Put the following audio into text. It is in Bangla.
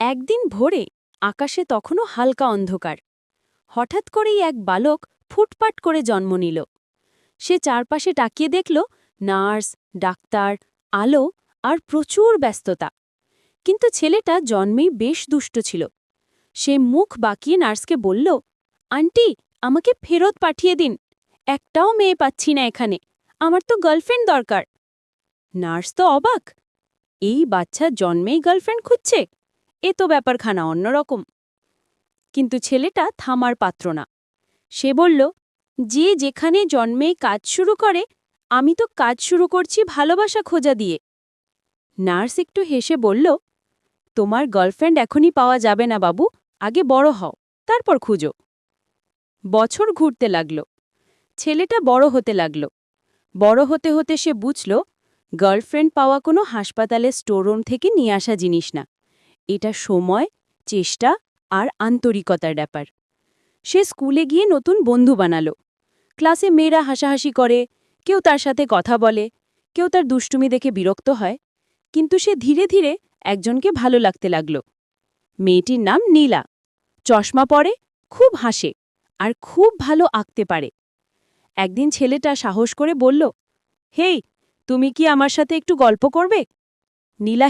একদিন ভোরে আকাশে তখনও হালকা অন্ধকার। হঠাৎ করেই এক বালক ফুটপাট করে জন্ম নিল। সে চারপাশে তাকিয়ে দেখল নার্স, ডাক্তার, আলো আর প্রচুর ব্যস্ততা। কিন্তু ছেলেটা জন্মেই বেশ দুষ্ট ছিল। সে মুখ বাঁকিয়ে নার্সকে বলল, আন্টি, আমাকে ফেরত পাঠিয়ে দিন। একটাও মেয়ে পাচ্ছি না এখানে। আমার তো গার্লফ্রেন্ড দরকার। নার্স তো অবাক। এই বাচ্চা জন্মেই গার্লফ্রেন্ড খুঁজছে? এ তো ব্যাপারখানা অন্যরকম। কিন্তু ছেলেটা থামার পাত্র না। সে বলল, যে যেখানে জন্মেই কাজ শুরু করে, আমি তো কাজ শুরু করছি ভালোবাসা খোঁজা দিয়ে। নার্স একটু হেসে বলল, তোমার গার্লফ্রেন্ড এখনই পাওয়া যাবে না বাবু, আগে বড় হও, তারপর খুঁজো। বছর ঘুরতে লাগল। ছেলেটা বড় হতে লাগল। বড় হতে হতে সে বুঝল, গার্লফ্রেন্ড পাওয়া কোনো হাসপাতালের স্টোররুম থেকে নিয়ে আসা জিনিস না। এটা সময়, চেষ্টা আর আন্তরিকতার ব্যাপার। সে স্কুলে গিয়ে নতুন বন্ধু বানালো। ক্লাসে মেয়েরা হাসাহাসি করে, কেউ তার সাথে কথা বলে, কেউ তার দুষ্টুমি দেখে বিরক্ত হয়। কিন্তু সে ধীরে ধীরে একজনকে ভালো লাগতে লাগল। মেয়েটির নাম নীলা। চশমা পরে, খুব হাসে আর খুব ভালো আঁকতে পারে। একদিন ছেলেটা সাহস করে বলল, হেই, তুমি কি আমার সাথে একটু গল্প করবে? নীলা